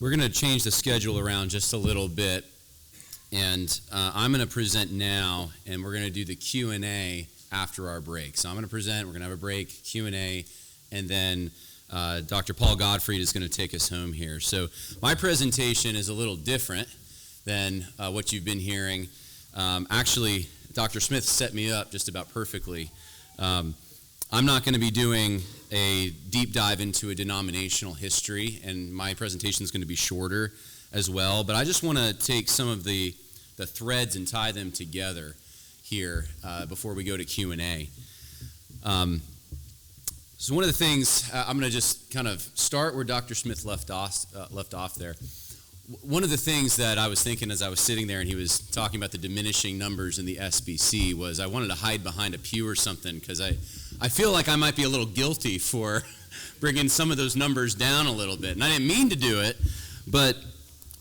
We're going to change the schedule around just a little bit, and I'm going to present now, and we're going to do the Q&A after our break. So I'm going to present, we're going to have a break, Q&A, and then Dr. Paul Gottfried is going to take us home here. So my presentation is a little different than what you've been hearing. Actually, Dr. Smith set me up just about perfectly. I'm not going to be doing a deep dive into a denominational history, and my presentation is going to be shorter as well, but I just want to take some of the threads and tie them together here before we go to Q&A. So one of the things, I'm going to just kind of start where Dr. Smith left off there. One of the things that I was thinking as I was sitting there and he was talking about the diminishing numbers in the SBC was I wanted to hide behind a pew or something because I feel like I might be a little guilty for bringing some of those numbers down a little bit. And I didn't mean to do it, but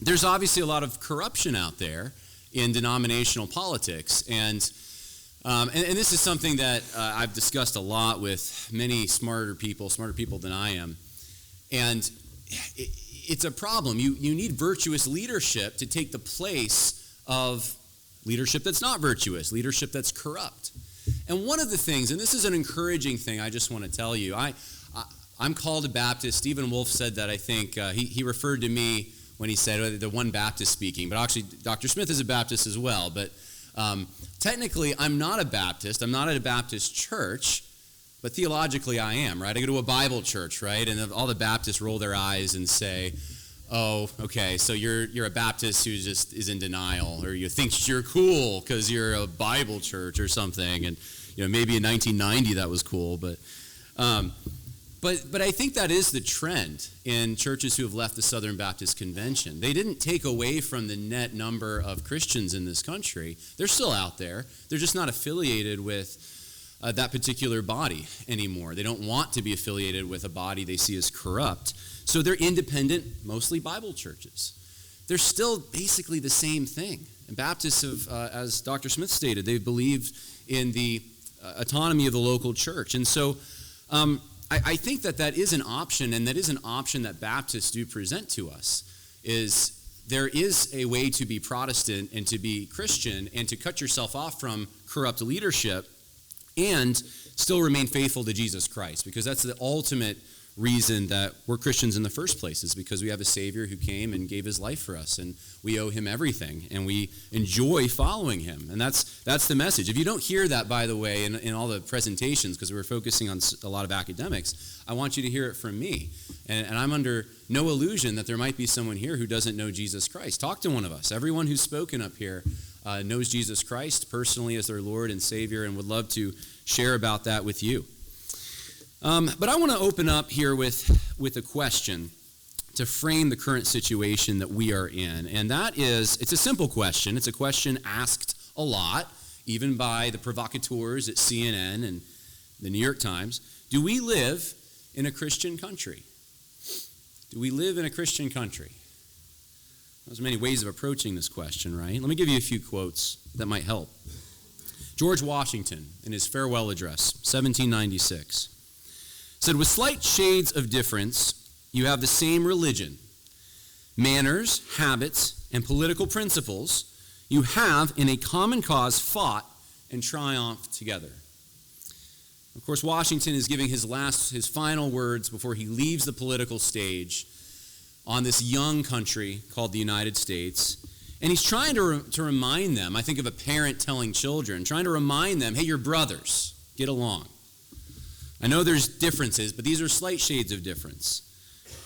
there's obviously a lot of corruption out there in denominational politics. And this is something that I've discussed a lot with many smarter people than I am. And it's a problem. You need virtuous leadership to take the place of leadership that's not virtuous, leadership that's corrupt. And one of the things, and this is an encouraging thing I just want to tell you, I'm called a Baptist. Stephen Wolfe said that, I think. He referred to me when he said the one Baptist speaking, but actually Dr. Smith is a Baptist as well. But technically, I'm not a Baptist. I'm not at a Baptist church. But theologically, I am, right? I go to a Bible church, right? And all the Baptists roll their eyes and say, oh, okay, so you're a Baptist who just is in denial, or you think you're cool because you're a Bible church or something. And maybe in 1990 that was cool, but I think that is the trend in churches who have left the Southern Baptist Convention. They didn't take away from the net number of Christians in this country. They're still out there. They're just not affiliated with that particular body anymore. They don't want to be affiliated with a body they see as corrupt. So they're independent, mostly Bible churches. They're still basically the same thing. And Baptists have, as Dr. Smith stated, they believe in the autonomy of the local church. And so I think that is an option, and that is an option that Baptists do present to us, is there is a way to be Protestant and to be Christian and to cut yourself off from corrupt leadership and still remain faithful to Jesus Christ, because that's the ultimate reason that we're Christians in the first place, is because we have a Savior who came and gave his life for us, and we owe him everything, and we enjoy following him. And that's the message. If you don't hear that, by the way, in all the presentations, because we're focusing on a lot of academics, I want you to hear it from me. And I'm under no illusion that there might be someone here who doesn't know Jesus Christ. Talk to one of us. Everyone who's spoken up here knows Jesus Christ personally as their Lord and Savior, and would love to share about that with you. But I want to open up here with a question to frame the current situation that we are in. And that is, it's a simple question. It's a question asked a lot, even by the provocateurs at CNN and the New York Times. Do we live in a Christian country? Do we live in a Christian country? There's many ways of approaching this question, right? Let me give you a few quotes that might help. George Washington, in his farewell address, 1796, said, "With slight shades of difference, you have the same religion. Manners, habits, and political principles you have in a common cause fought and triumphed together." Of course, Washington is giving his final words before he leaves the political stage on this young country called the United States. And he's trying to remind them, I think of a parent telling children, trying to remind them, hey, you're brothers, get along. I know there's differences, but these are slight shades of difference.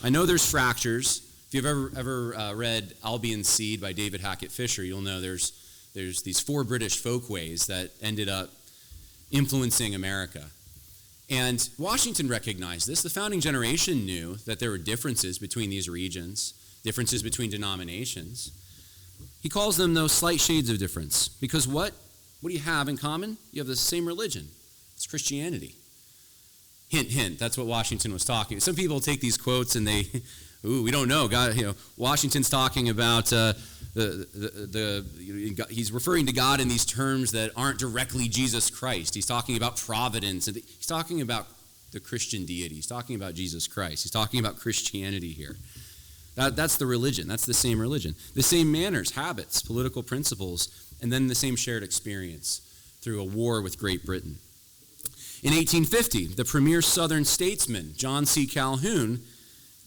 I know there's fractures. If you've ever read Albion's Seed by David Hackett Fisher, you'll know there's these 4 British folkways that ended up influencing America. And Washington recognized this. The founding generation knew that there were differences between these regions, differences between denominations. He calls them those slight shades of difference. Because what do you have in common? You have the same religion. It's Christianity. Hint, hint, that's what Washington was talking. Some people take these quotes and they, we don't know. God, Washington's talking about he's referring to God in these terms that aren't directly Jesus Christ. He's talking about providence. And he's talking about the Christian deity. He's talking about Jesus Christ. He's talking about Christianity here. That's the religion. That's the same religion. The same manners, habits, political principles, and then the same shared experience through a war with Great Britain. In 1850, the premier Southern statesman, John C. Calhoun,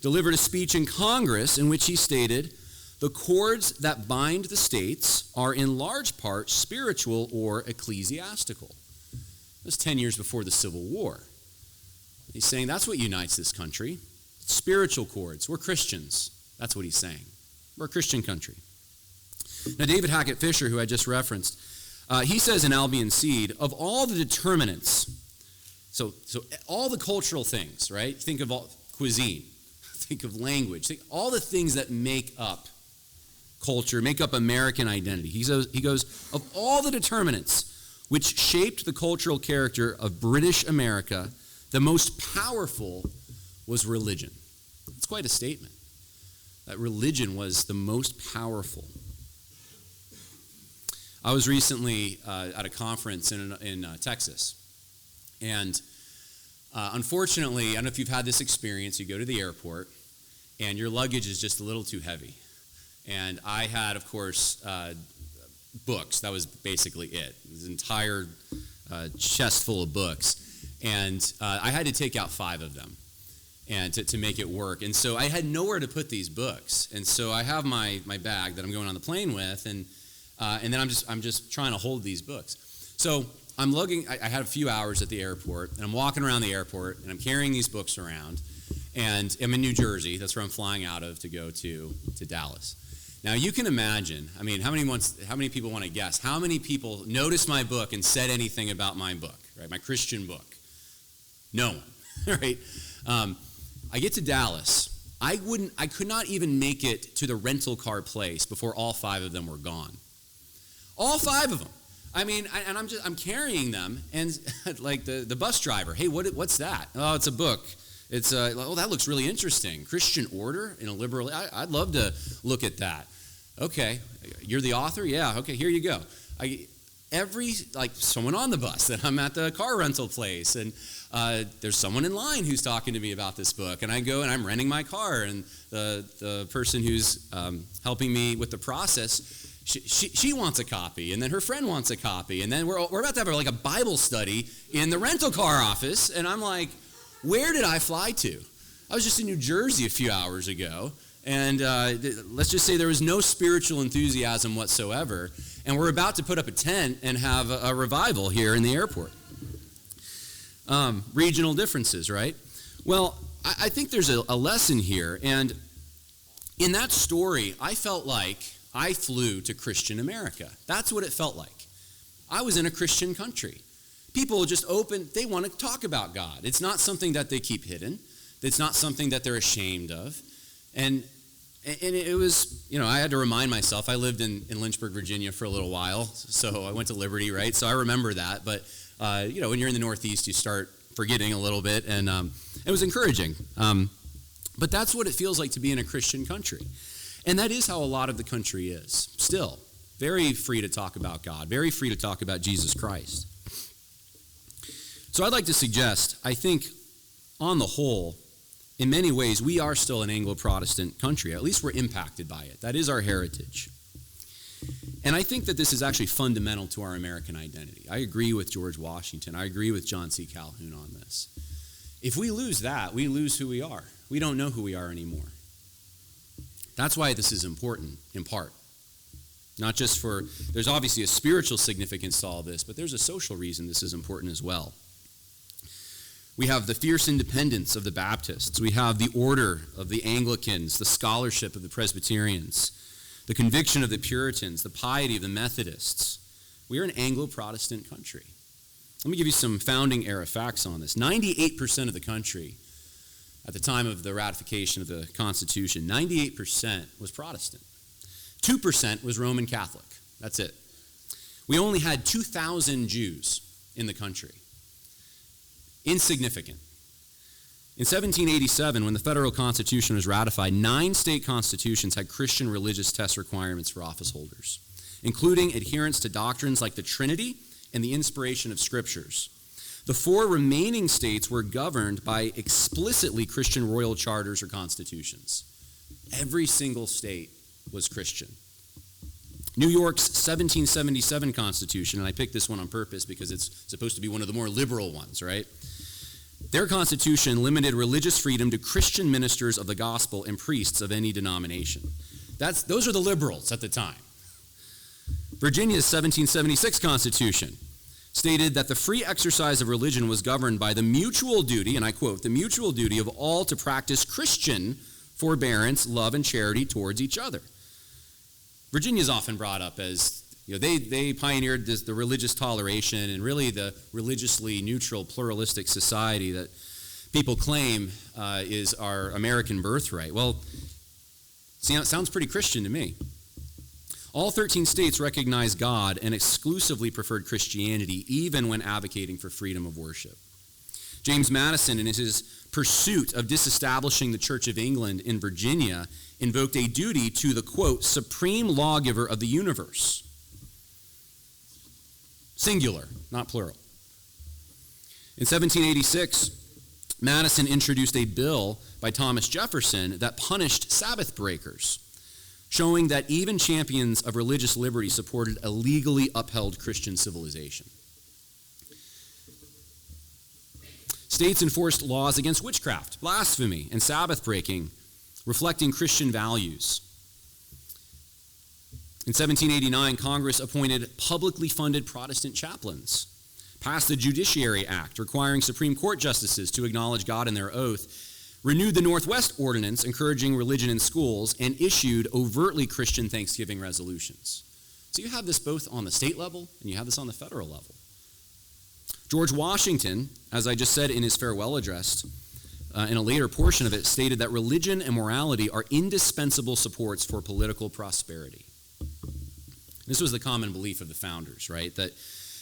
delivered a speech in Congress in which he stated, "The cords that bind the states are in large part spiritual or ecclesiastical." That was 10 years before the Civil War. He's saying that's what unites this country. Spiritual cords. We're Christians. That's what he's saying. We're a Christian country. Now, David Hackett Fisher, who I just referenced, he says in Albion Seed, of all the determinants, so all the cultural things, right? Think of all cuisine, think of language, think all the things that make up culture, make up American identity. He goes, of all the determinants which shaped the cultural character of British America, the most powerful was religion. It's quite a statement, that religion was the most powerful. I was recently at a conference in Texas, and unfortunately, I don't know if you've had this experience, you go to the airport, and your luggage is just a little too heavy. And I had, of course, books. That was basically it. It was an entire chest full of books. And I had to take out 5 of them and to make it work. And so I had nowhere to put these books. And so I have my bag that I'm going on the plane with, and then I'm just trying to hold these books. So I'm lugging. I had a few hours at the airport, and I'm walking around the airport, and I'm carrying these books around. And I'm in New Jersey. That's where I'm flying out of to go to Dallas. Now you can imagine. I mean, how many people want to guess? How many people noticed my book and said anything about my book? Right, my Christian book. No one. Right. I get to Dallas. I could not even make it to the rental car place before all 5 of them were gone. All 5 of them. I mean, I'm carrying them, and like the bus driver, hey, what's that? Oh, it's a book. It's that looks really interesting. Christian order in a liberal. I'd love to look at that. Okay, you're the author? Yeah. Okay, here you go. Someone on the bus that I'm at the car rental place, and there's someone in line who's talking to me about this book, and I go and I'm renting my car, and the person who's helping me with the process, she wants a copy, and then her friend wants a copy, and then we're about to have like a Bible study in the rental car office, and I'm like, where did I fly to? I was just in New Jersey a few hours ago, and let's just say there was no spiritual enthusiasm whatsoever, and we're about to put up a tent and have a revival here in the airport. Regional differences, right? Well, I think there's a lesson here, and in that story, I felt like I flew to Christian America. That's what it felt like. I was in a Christian country. People just they want to talk about God. It's not something that they keep hidden. It's not something that they're ashamed of. And it was, I had to remind myself, I lived in Lynchburg, Virginia for a little while, so I went to Liberty, right? So I remember that, but, when you're in the Northeast, you start forgetting a little bit, and it was encouraging. But that's what it feels like to be in a Christian country. And that is how a lot of the country is, still. Very free to talk about God, very free to talk about Jesus Christ. So I'd like to suggest, I think, on the whole, in many ways, we are still an Anglo-Protestant country. At least we're impacted by it. That is our heritage. And I think that this is actually fundamental to our American identity. I agree with George Washington. I agree with John C. Calhoun on this. If we lose that, we lose who we are. We don't know who we are anymore. That's why this is important, in part. Not just there's obviously a spiritual significance to all this, but there's a social reason this is important as well. We have the fierce independence of the Baptists. We have the order of the Anglicans, the scholarship of the Presbyterians, the conviction of the Puritans, the piety of the Methodists. We are an Anglo-Protestant country. Let me give you some founding era facts on this. 98% of the country, at the time of the ratification of the Constitution, 98% was Protestant. 2% was Roman Catholic. That's it. We only had 2,000 Jews in the country. Insignificant. In 1787, when the federal constitution was ratified, 9 state constitutions had Christian religious test requirements for office holders, including adherence to doctrines like the Trinity and the inspiration of scriptures. The 4 remaining states were governed by explicitly Christian royal charters or constitutions. Every single state was Christian. New York's 1777 Constitution, and I picked this one on purpose because it's supposed to be one of the more liberal ones, right? Their constitution limited religious freedom to Christian ministers of the gospel and priests of any denomination. Those are the liberals at the time. Virginia's 1776 Constitution stated that the free exercise of religion was governed by the mutual duty, and I quote, the mutual duty of all to practice Christian forbearance, love, and charity towards each other. Virginia is often brought up as, they pioneered the religious toleration and really the religiously neutral pluralistic society that people claim is our American birthright. Well, it sounds pretty Christian to me. All 13 states recognized God and exclusively preferred Christianity, even when advocating for freedom of worship. James Madison, in his pursuit of disestablishing the Church of England in Virginia, invoked a duty to the, quote, supreme lawgiver of the universe. Singular, not plural. In 1786, Madison introduced a bill by Thomas Jefferson that punished Sabbath breakers, showing that even champions of religious liberty supported a legally upheld Christian civilization. States enforced laws against witchcraft, blasphemy, and Sabbath breaking, reflecting Christian values. In 1789, Congress appointed publicly funded Protestant chaplains, passed the Judiciary Act requiring Supreme Court justices to acknowledge God in their oath, renewed the Northwest Ordinance encouraging religion in schools, and issued overtly Christian Thanksgiving resolutions. So you have this both on the state level and you have this on the federal level. George Washington, as I just said in his farewell address, in a later portion of it, stated that religion and morality are indispensable supports for political prosperity. This was the common belief of the founders, right? That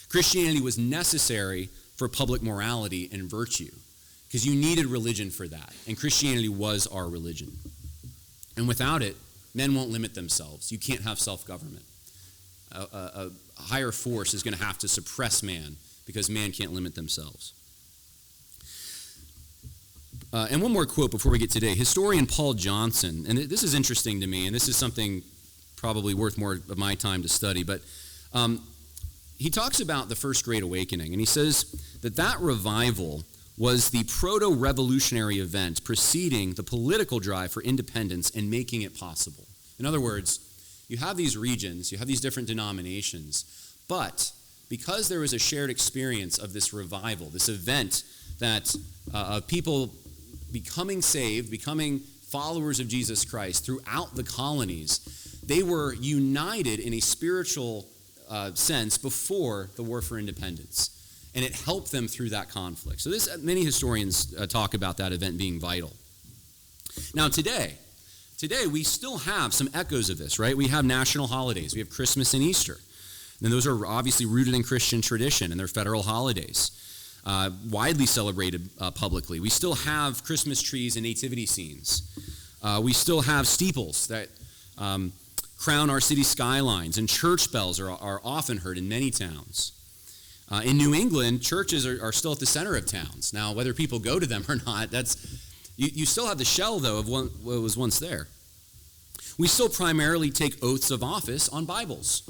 Christianity was necessary for public morality and virtue, because you needed religion for that, and Christianity was our religion. And without it, men won't limit themselves. You can't have self-government. A higher force is going to have to suppress man, because man can't limit themselves. And one more quote before we get today. Historian Paul Johnson, and this is interesting to me, and this is something probably worth more of my time to study, but he talks about the First Great Awakening, and he says that revival was the proto-revolutionary event preceding the political drive for independence and making it possible. In other words, you have these regions, you have these different denominations, but because there was a shared experience of this revival, this event that of people becoming saved, becoming followers of Jesus Christ throughout the colonies, they were united in a spiritual sense before the War for Independence. And it helped them through that conflict. So many historians talk about that event being vital. Now today we still have some echoes of this, right? We have national holidays. We have Christmas and Easter. And those are obviously rooted in Christian tradition, and they're federal holidays, widely celebrated publicly. We still have Christmas trees and nativity scenes. We still have steeples that crown our city skylines, and church bells are often heard in many towns. In New England, churches are still at the center of towns. Now, whether people go to them or not, you still have the shell, though, of what was once there. We still primarily take oaths of office on Bibles.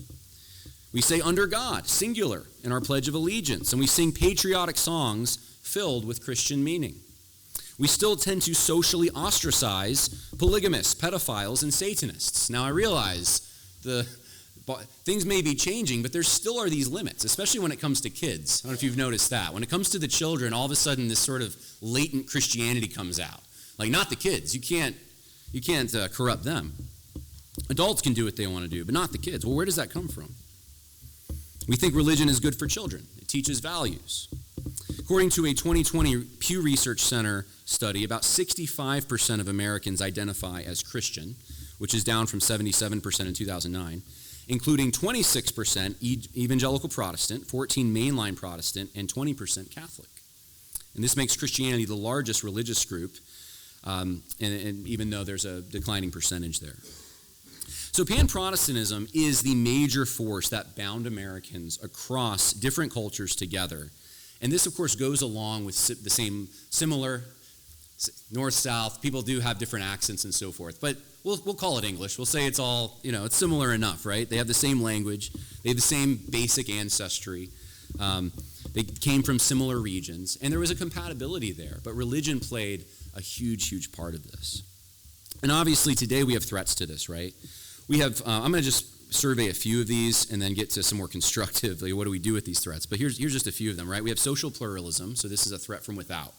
We say under God, singular, in our Pledge of Allegiance, and we sing patriotic songs filled with Christian meaning. We still tend to socially ostracize polygamists, pedophiles, and Satanists. Now, I realize things may be changing, but there still are these limits, especially when it comes to kids. I don't know if you've noticed that. When it comes to the children, all of a sudden this sort of latent Christianity comes out. Like, not the kids. You can't corrupt them. Adults can do what they want to do, but not the kids. Well, where does that come from? We think religion is good for children. It teaches values. According to a 2020 Pew Research Center study, about 65% of Americans identify as Christian, which is down from 77% in 2009, including 26% evangelical Protestant, 14% mainline Protestant, and 20% Catholic. And this makes Christianity the largest religious group, and even though there's a declining percentage there. So Pan-Protestantism is the major force that bound Americans across different cultures together. And this, of course, goes along with the same similar North, south, people do have different accents and so forth, but we'll call it English. We'll say it's all, it's similar enough, right? They have the same language. They have the same basic ancestry. They came from similar regions, and there was a compatibility there, but religion played a huge, huge part of this. And obviously today we have threats to this, right? We have, I'm going to just survey a few of these and then get to some more constructive, like what do we do with these threats? But here's just a few of them, right? We have social pluralism, so this is a threat from without.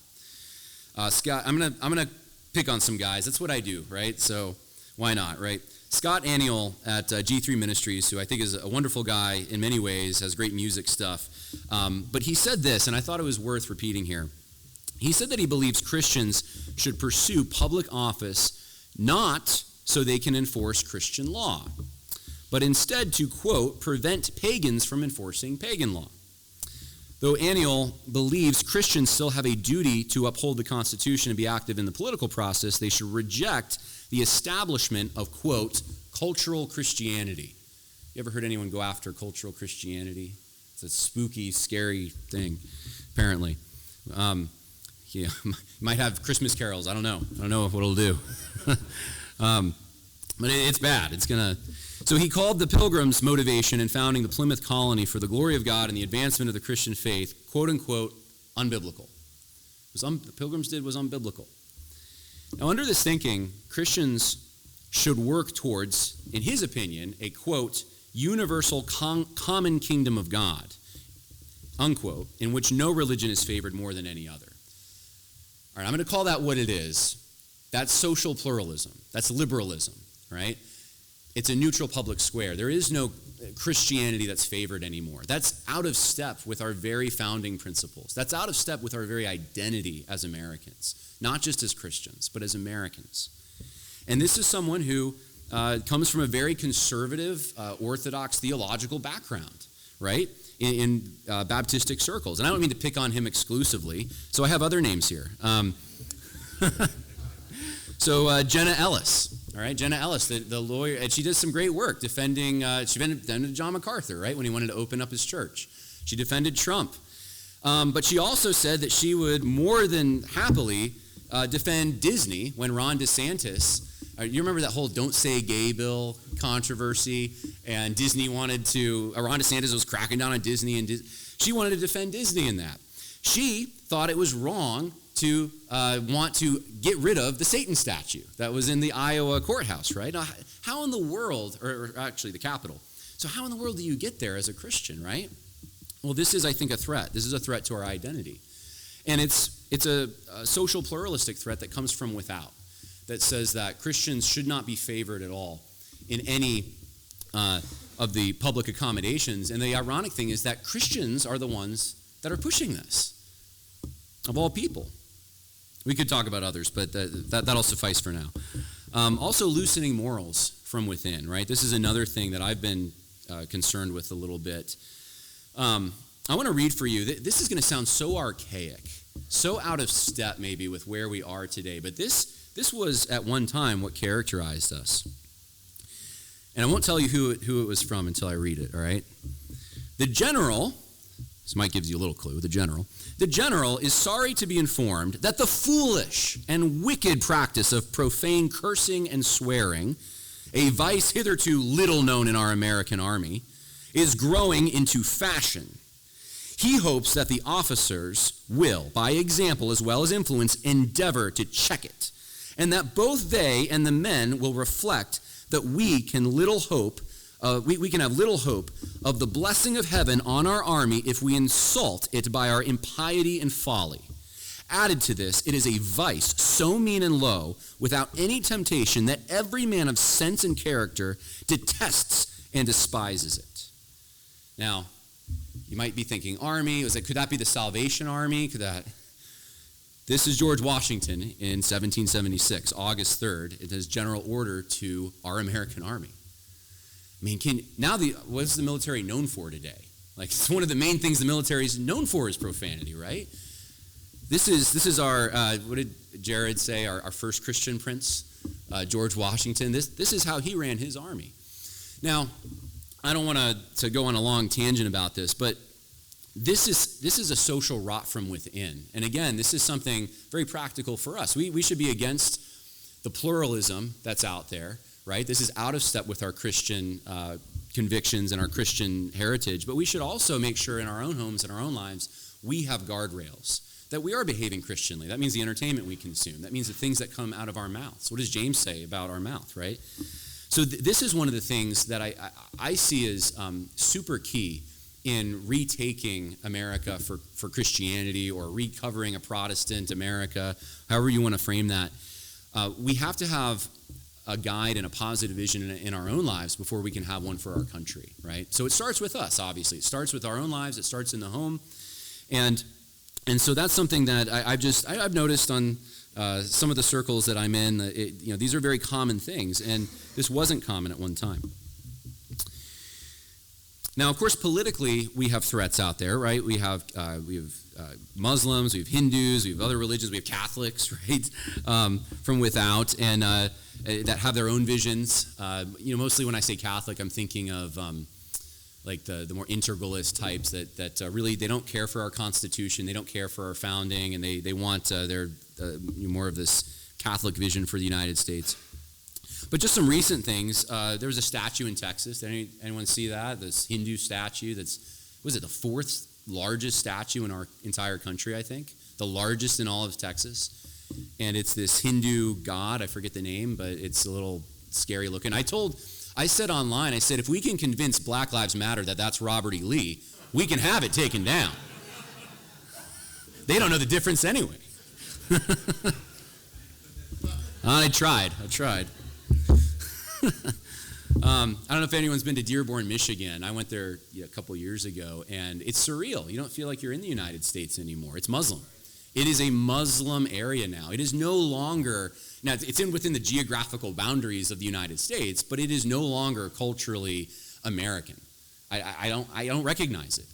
Scott, I'm gonna pick on some guys. That's what I do, right? So why not, right? Scott Aniol at G3 Ministries, who I think is a wonderful guy in many ways, has great music stuff. But he said this, and I thought it was worth repeating here. He said that he believes Christians should pursue public office not so they can enforce Christian law, but instead to, quote, prevent pagans from enforcing pagan law. Though Aniol believes Christians still have a duty to uphold the Constitution and be active in the political process, they should reject the establishment of, quote, cultural Christianity. You ever heard anyone go after cultural Christianity? It's a spooky, scary thing, apparently. You might have Christmas carols. I don't know what it'll do. But it's bad. So he called the Pilgrims' motivation in founding the Plymouth colony for the glory of God and the advancement of the Christian faith, quote unquote, unbiblical. The Pilgrims did was unbiblical. Now, under this thinking, Christians should work towards, in his opinion, a, quote, universal common kingdom of God, unquote, in which no religion is favored more than any other. All right, I'm going to call that what it is. That's social pluralism. That's liberalism, right? It's a neutral public square. There is no Christianity that's favored anymore. That's out of step with our very founding principles. That's out of step with our very identity as Americans, not just as Christians, but as Americans. And this is someone who comes from a very conservative, orthodox theological background, right, in Baptistic circles. And I don't mean to pick on him exclusively, so I have other names here. So Jenna Ellis. All right, Jenna Ellis, the lawyer, and she does some great work defending, she defended John MacArthur, right, when he wanted to open up his church. She defended Trump. But she also said that she would more than happily defend Disney when Ron DeSantis, you remember that whole Don't Say Gay bill controversy, and Disney wanted to, Ron DeSantis was cracking down on Disney, and she wanted to defend Disney in that. She thought it was wrong to want to get rid of the Satan statue that was in the Iowa courthouse, right? Now, how in the world, or actually the Capitol, so how in the world do you get there as a Christian, right? Well, this is, I think, a threat. This is a threat to our identity. And it's a social pluralistic threat that comes from without, that says that Christians should not be favored at all in any of the public accommodations. And the ironic thing is that Christians are the ones that are pushing this, of all people. We could talk about others, but that'll suffice for now. Also, loosening morals from within, right? This is another thing that I've been concerned with a little bit. I want to read for you. This is going to sound so archaic, so out of step maybe with where we are today, but this was at one time what characterized us. And I won't tell you who it was from until I read it, all right? The general, this might give you a little clue, the general is sorry to be informed that the foolish and wicked practice of profane cursing and swearing, a vice hitherto little known in our American army, is growing into fashion. He hopes that the officers will, by example as well as influence, endeavor to check it, and that both they and the men will reflect that we can have little hope of the blessing of heaven on our army if we insult it by our impiety and folly. Added to this, it is a vice so mean and low, without any temptation, that every man of sense and character detests and despises it. Now, you might be thinking, army, could that be the Salvation Army? This is George Washington in 1776, August 3rd. It is general order to our American army. I mean, what is the military known for today? Like, it's one of the main things the military is known for is profanity, right? This is our, what did Jared say, our first Christian prince, George Washington. This is how he ran his army. Now, I don't want to go on a long tangent about this, but this is a social rot from within. And again, this is something very practical for us. We should be against the pluralism that's out there, right? This is out of step with our Christian convictions and our Christian heritage. But we should also make sure in our own homes and our own lives, we have guardrails, that we are behaving Christianly. That means the entertainment we consume. That means the things that come out of our mouths. What does James say about our mouth, right? So this is one of the things that I see as super key in retaking America for Christianity, or recovering a Protestant America, however you want to frame that. We have to have a guide and a positive vision in our own lives before we can have one for our country, right? So it starts with us, obviously. It starts with our own lives. It starts in the home. And so that's something that I've noticed on some of the circles that I'm in. These are very common things, and this wasn't common at one time. Now, of course, politically, we have threats out there, right? We have Muslims, we have Hindus, we have other religions, we have Catholics, right, from without, and that have their own visions. Mostly when I say Catholic, I'm thinking of like the more integralist types that really, they don't care for our Constitution, they don't care for our founding, and they want their more of this Catholic vision for the United States. But just some recent things. There was a statue in Texas. Did anyone see that? This Hindu statue was it the fourth largest statue in our entire country, I think? The largest in all of Texas. And it's this Hindu god, I forget the name, but it's a little scary looking. I said online, if we can convince Black Lives Matter that that's Robert E. Lee, we can have it taken down. They don't know the difference anyway. I tried. I don't know if anyone's been to Dearborn, Michigan. I went there a couple years ago, and it's surreal. You don't feel like you're in the United States anymore. It's Muslim. It is a Muslim area now. It is no longer, now it's within the geographical boundaries of the United States, but it is no longer culturally American. I don't recognize it.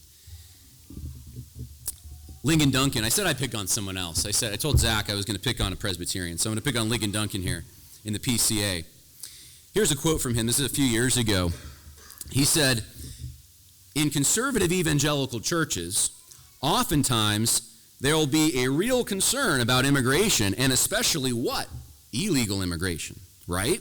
Ligon Duncan, I said I'd pick on someone else. I told Zach I was going to pick on a Presbyterian, so I'm going to pick on Ligon Duncan here in the PCA. Here's a quote from him. This is a few years ago. He said, "In conservative evangelical churches, oftentimes there will be a real concern about immigration, and especially what? Illegal immigration, right?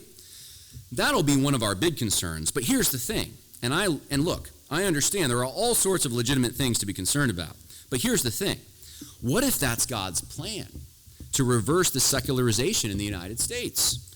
That'll be one of our big concerns. But here's the thing, and look, I understand there are all sorts of legitimate things to be concerned about. But here's the thing. What if that's God's plan to reverse the secularization in the United States?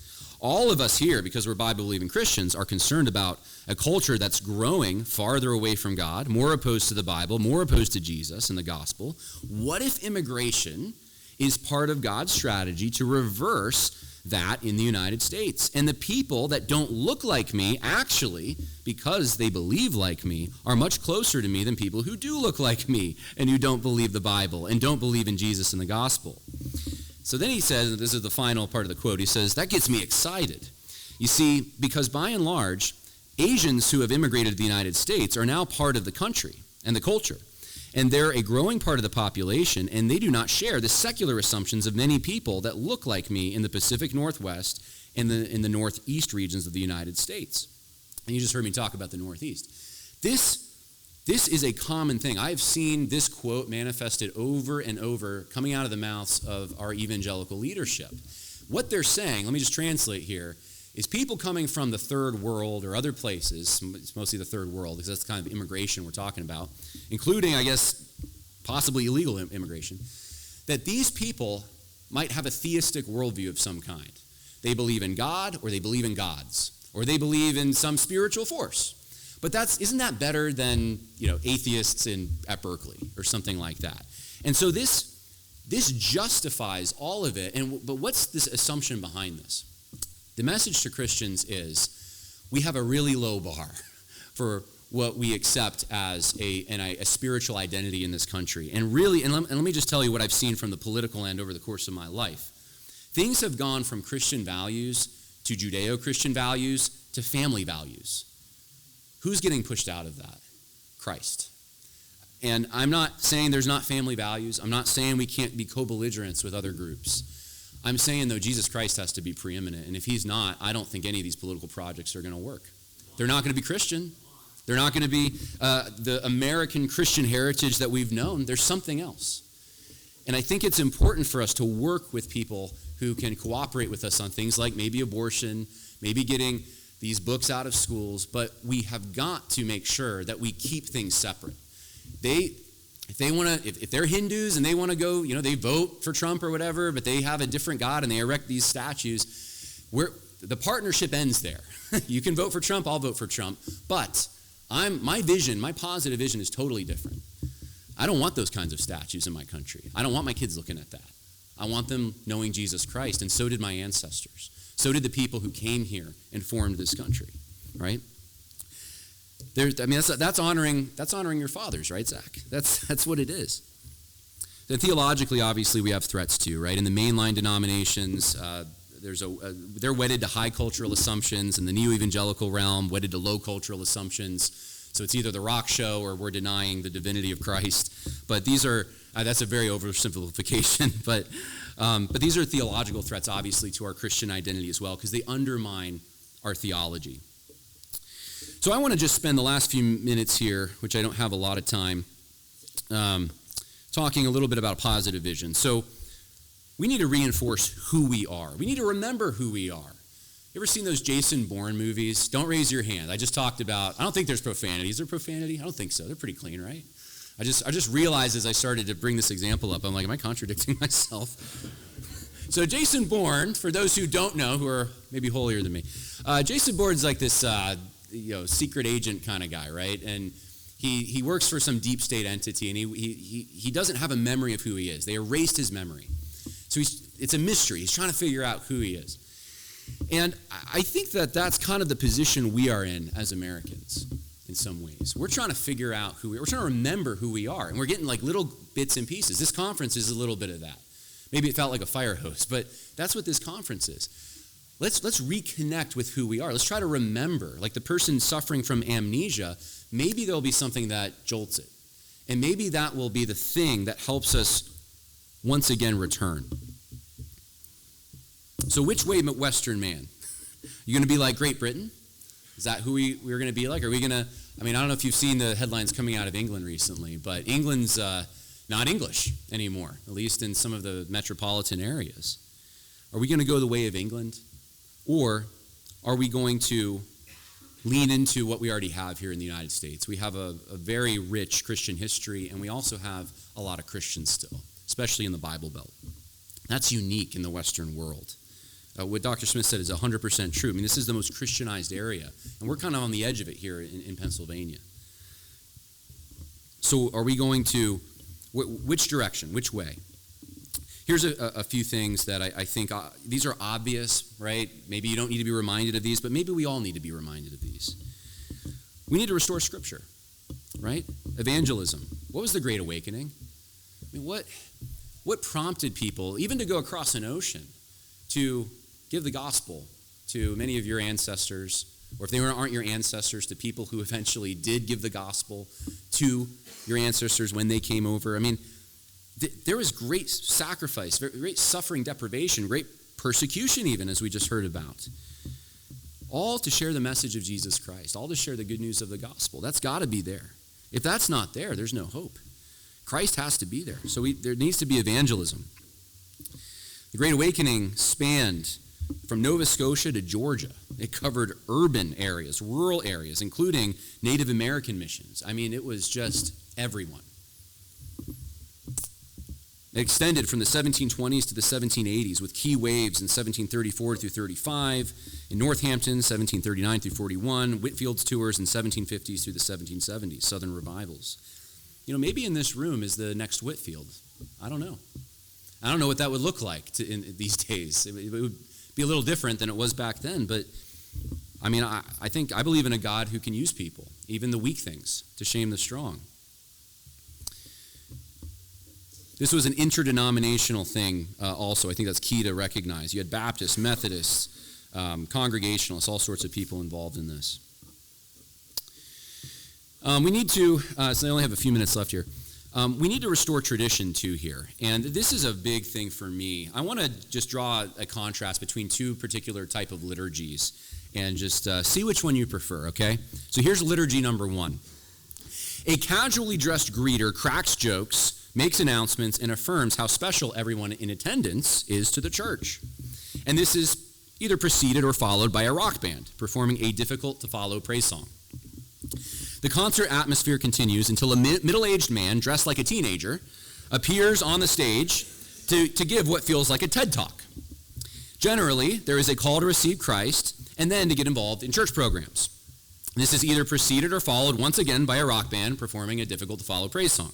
All of us here, because we're Bible-believing Christians, are concerned about a culture that's growing farther away from God, more opposed to the Bible, more opposed to Jesus and the gospel. What if immigration is part of God's strategy to reverse that in the United States? And the people that don't look like me, actually, because they believe like me, are much closer to me than people who do look like me and who don't believe the Bible and don't believe in Jesus and the gospel." So then he says, and this is the final part of the quote, he says, "That gets me excited. You see, because by and large, Asians who have immigrated to the United States are now part of the country and the culture. And they're a growing part of the population, and they do not share the secular assumptions of many people that look like me in the Pacific Northwest and in the Northeast regions of the United States." And you just heard me talk about the Northeast. This is a common thing. I've seen this quote manifested over and over coming out of the mouths of our evangelical leadership. What they're saying, let me just translate here, is people coming from the third world or other places, it's mostly the third world because that's the kind of immigration we're talking about, including, I guess, possibly illegal immigration, that these people might have a theistic worldview of some kind. They believe in God, or they believe in gods, or they believe in some spiritual force. But isn't that better than atheists at Berkeley or something like that? And so this justifies all of it. But what's this assumption behind this? The message to Christians is we have a really low bar for what we accept as a spiritual identity in this country. And let me just tell you what I've seen from the political end over the course of my life. Things have gone from Christian values to Judeo-Christian values to family values. Who's getting pushed out of that? Christ. And I'm not saying there's not family values. I'm not saying we can't be co-belligerents with other groups. I'm saying, though, Jesus Christ has to be preeminent. And if he's not, I don't think any of these political projects are going to work. They're not going to be Christian. They're not going to be the American Christian heritage that we've known. There's something else. And I think it's important for us to work with people who can cooperate with us on things like maybe abortion, maybe getting these books out of schools, but we have got to make sure that we keep things separate. If they're Hindus and they want to go, they vote for Trump or whatever, but they have a different God and they erect these statues, the partnership ends there. You can vote for Trump, I'll vote for Trump, but my positive vision is totally different. I don't want those kinds of statues in my country. I don't want my kids looking at that. I want them knowing Jesus Christ, and so did my ancestors. So did the people who came here and formed this country, right? That's honoring your fathers, right, Zach? That's what it is. Then theologically, obviously, we have threats too, right? In the mainline denominations, they're wedded to high cultural assumptions, and the neo-evangelical realm wedded to low cultural assumptions. So it's either the rock show or we're denying the divinity of Christ. But these are that's a very oversimplification. But these are theological threats, obviously, to our Christian identity as well, because they undermine our theology. So I want to just spend the last few minutes here, which I don't have a lot of time, talking a little bit about positive vision. So we need to reinforce who we are. We need to remember who we are. You ever seen those Jason Bourne movies? Don't raise your hand. I just talked about, I don't think there's profanity. Is there profanity? I don't think so. They're pretty clean, right? I just realized as I started to bring this example up, I'm like, am I contradicting myself? So Jason Bourne, for those who don't know, who are maybe holier than me, Jason Bourne's like this secret agent kind of guy, right? And he works for some deep state entity, and he doesn't have a memory of who he is. They erased his memory. So it's a mystery. He's trying to figure out who he is. And I think that's kind of the position we are in as Americans in some ways. We're trying to figure out we're trying to remember who we are, and we're getting like little bits and pieces. This conference is a little bit of that. Maybe it felt like a fire hose, but that's what this conference is. Let's reconnect with who we are. Let's try to remember, like the person suffering from amnesia, maybe there'll be something that jolts it. And maybe that will be the thing that helps us once again return. So which way, Western man? You going to be like Great Britain? Is that who we're going to be like? Are we going to, I don't know if you've seen the headlines coming out of England recently, but England's not English anymore, at least in some of the metropolitan areas. Are we going to go the way of England? Or are we going to lean into what we already have here in the United States? We have a very rich Christian history, and we also have a lot of Christians still, especially in the Bible Belt. That's unique in the Western world. What Dr. Smith said is 100% true. This is the most Christianized area, and we're kind of on the edge of it here in Pennsylvania. So are we going to, which direction, which way? Here's a few things that I think, these are obvious, right? Maybe you don't need to be reminded of these, but maybe we all need to be reminded of these. We need to restore Scripture, right? Evangelism. What was the Great Awakening? What prompted people, even to go across an ocean, to give the gospel to many of your ancestors, or if they aren't your ancestors, to people who eventually did give the gospel to your ancestors when they came over? There was great sacrifice, great suffering, deprivation, great persecution even, as we just heard about. All to share the message of Jesus Christ, all to share the good news of the gospel. That's got to be there. If that's not there, there's no hope. Christ has to be there. So there needs to be evangelism. The Great Awakening spanned from Nova Scotia to Georgia. It covered urban areas, rural areas, including Native American missions. It was just everyone. It extended from the 1720s to the 1780s with key waves in 1734 through 35, in Northampton, 1739 through 41, Whitfield's tours in 1750s through the 1770s, Southern revivals. Maybe in this room is the next Whitfield. I don't know. I don't know what that would look like in these days. It would be a little different than it was back then, but I believe in a God who can use people, even the weak things, to shame the strong. This was an interdenominational thing also. I think that's key to recognize. You had Baptists, Methodists, Congregationalists, all sorts of people involved in this. We need to, so I only have a few minutes left here. We need to restore tradition too here. And this is a big thing for me. I want to just draw a contrast between two particular type of liturgies and just see which one you prefer, okay? So here's liturgy number 1. A casually dressed greeter cracks jokes, makes announcements, and affirms how special everyone in attendance is to the church. And this is either preceded or followed by a rock band performing a difficult-to-follow praise song. The concert atmosphere continues until a middle-aged man dressed like a teenager appears on the stage to give what feels like a TED Talk. Generally, there is a call to receive Christ and then to get involved in church programs. This is either preceded or followed once again by a rock band performing a difficult-to-follow praise song.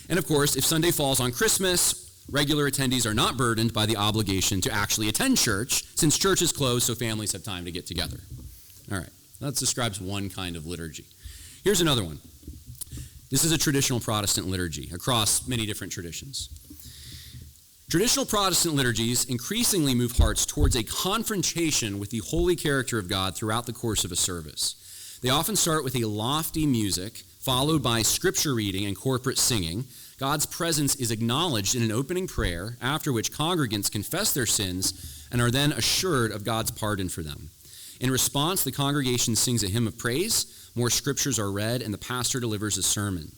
And of course, if Sunday falls on Christmas, regular attendees are not burdened by the obligation to actually attend church, since church is closed so families have time to get together. All right, that describes one kind of liturgy. Here's another one. This is a traditional Protestant liturgy across many different traditions. Traditional Protestant liturgies increasingly move hearts towards a confrontation with the holy character of God throughout the course of a service. They often start with a lofty music, followed by scripture reading and corporate singing. God's presence is acknowledged in an opening prayer, after which congregants confess their sins and are then assured of God's pardon for them. In response, the congregation sings a hymn of praise, more scriptures are read, and the pastor delivers a sermon.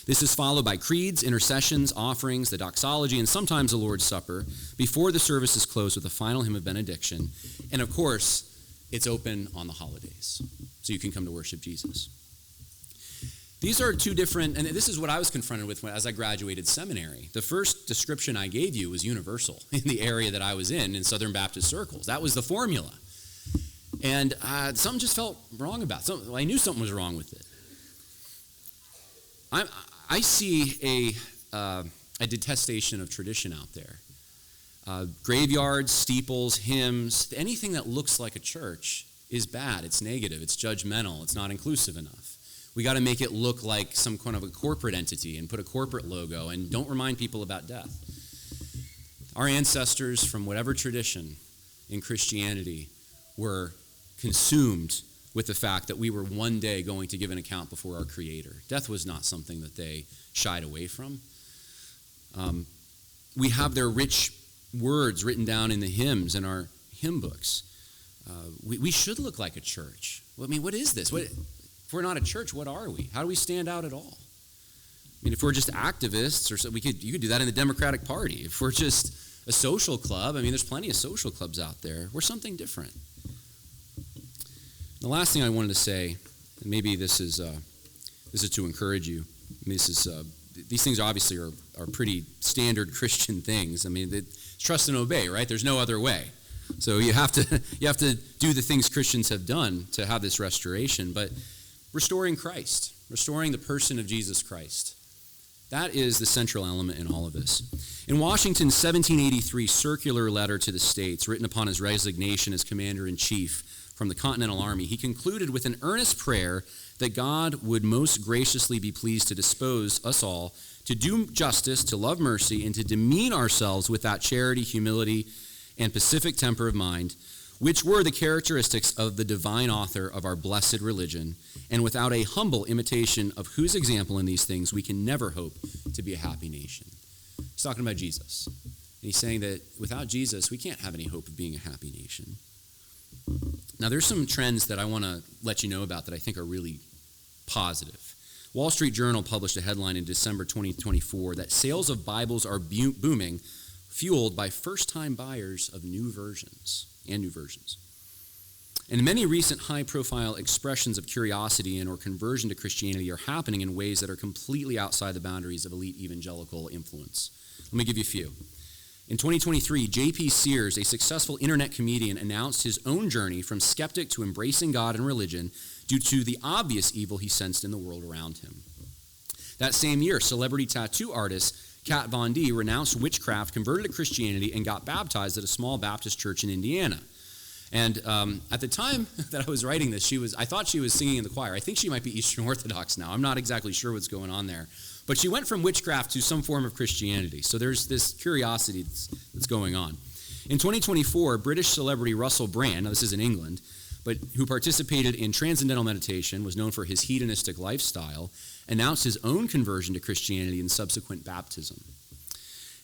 This is followed by creeds, intercessions, offerings, the doxology, and sometimes the Lord's Supper, before the service is closed with a final hymn of benediction. And of course, it's open on the holidays, so you can come to worship Jesus. These are two different, and this is what I was confronted with as I graduated seminary. The first description I gave you was universal in the area that I was in Southern Baptist circles. That was the formula. And something just felt wrong about it. I knew something was wrong with it. I see a detestation of tradition out there. Graveyards, steeples, hymns, anything that looks like a church is bad. It's negative. It's judgmental. It's not inclusive enough. We got to make it look like some kind of a corporate entity and put a corporate logo and don't remind people about death. Our ancestors from whatever tradition in Christianity were consumed with the fact that we were one day going to give an account before our Creator. Death was not something that they shied away from. We have their rich words written down in the hymns and our hymn books. We should look like a church. I mean, what is this? If we're not a church, what are we? How do we stand out at all? I mean, if we're just activists, or so, you could do that in the Democratic Party. If we're just a social club, I mean, there's plenty of social clubs out there. We're something different. The last thing I wanted to say, and maybe this is to encourage you. I mean, these things obviously are pretty standard Christian things. I mean, it's trust and obey, right? There's no other way. So you have to do the things Christians have done to have this restoration. But restoring Christ, restoring the person of Jesus Christ, that is the central element in all of this. In Washington's 1783 circular letter to the states, written upon his resignation as commander-in-chief from the Continental Army, he concluded with an earnest prayer that God would most graciously be pleased to dispose us all to do justice, to love mercy, and to demean ourselves with that charity, humility, and pacific temper of mind, which were the characteristics of the divine author of our blessed religion, and without a humble imitation of whose example in these things we can never hope to be a happy nation. He's talking about Jesus. And he's saying that without Jesus, we can't have any hope of being a happy nation. Now, there's some trends that I want to let you know about that I think are really positive. Wall Street Journal published a headline in December 2024 that sales of Bibles are booming, fueled by first-time buyers of new versions. And many recent high-profile expressions of curiosity and or conversion to Christianity are happening in ways that are completely outside the boundaries of elite evangelical influence. Let me give you a few. In 2023, J.P. Sears, a successful internet comedian, announced his own journey from skeptic to embracing God and religion due to the obvious evil he sensed in the world around him. That same year, celebrity tattoo artist Kat Von D renounced witchcraft, converted to Christianity, and got baptized at a small Baptist church in Indiana. And at the time that I was writing this, I thought she was singing in the choir. I think she might be Eastern Orthodox now. I'm not exactly sure what's going on there. But she went from witchcraft to some form of Christianity. So there's this curiosity that's going on. In 2024, British celebrity Russell Brand, now this is in England, but who participated in transcendental meditation, was known for his hedonistic lifestyle, announced his own conversion to Christianity and subsequent baptism.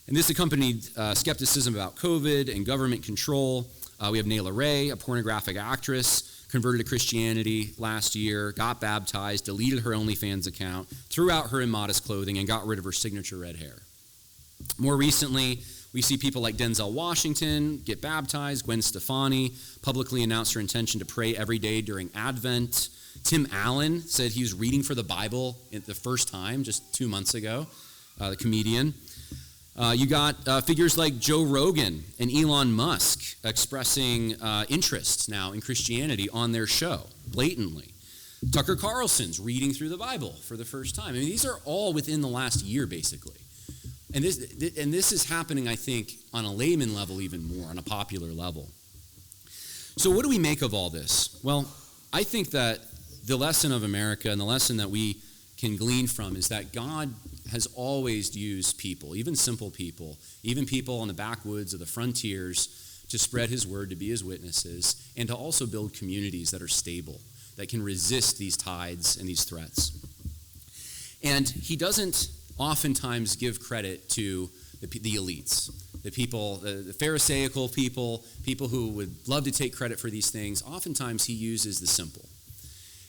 And this accompanied skepticism about COVID and government control. We have Nayla Ray, a pornographic actress, converted to Christianity last year, got baptized, deleted her OnlyFans account, threw out her immodest clothing, and got rid of her signature red hair. More recently, we see people like Denzel Washington get baptized. Gwen Stefani publicly announced her intention to pray every day during Advent. Tim Allen said he was reading for the Bible the first time just 2 months ago, the comedian. You got figures like Joe Rogan and Elon Musk expressing interest now in Christianity on their show, blatantly. Tucker Carlson's reading through the Bible for the first time. I mean, these are all within the last year, basically. And this is happening, I think, on a layman level even more, on a popular level. So what do we make of all this? Well, I think that the lesson of America and the lesson that we can glean from is that God has always used people, even simple people, even people on the backwoods of the frontiers, to spread his word, to be his witnesses, and to also build communities that are stable, that can resist these tides and these threats. And he doesn't oftentimes give credit to the elites, the people, the Pharisaical people who would love to take credit for these things. Oftentimes he uses the simple.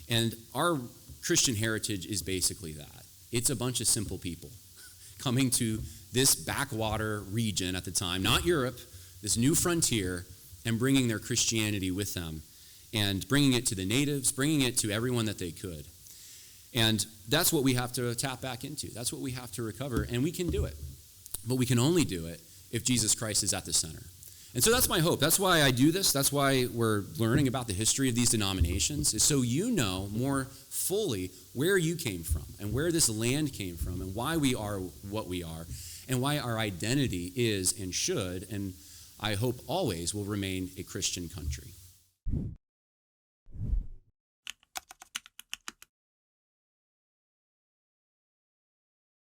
And our Christian heritage is basically that. It's a bunch of simple people coming to this backwater region at the time, not Europe, this new frontier, and bringing their Christianity with them, and bringing it to the natives, bringing it to everyone that they could. And that's what we have to tap back into. That's what we have to recover, and we can do it. But we can only do it if Jesus Christ is at the center. And so that's my hope. That's why I do this. That's why we're learning about the history of these denominations, is so you know more fully where you came from and where this land came from and why we are what we are and why our identity is and should, and I hope always will remain, a Christian country.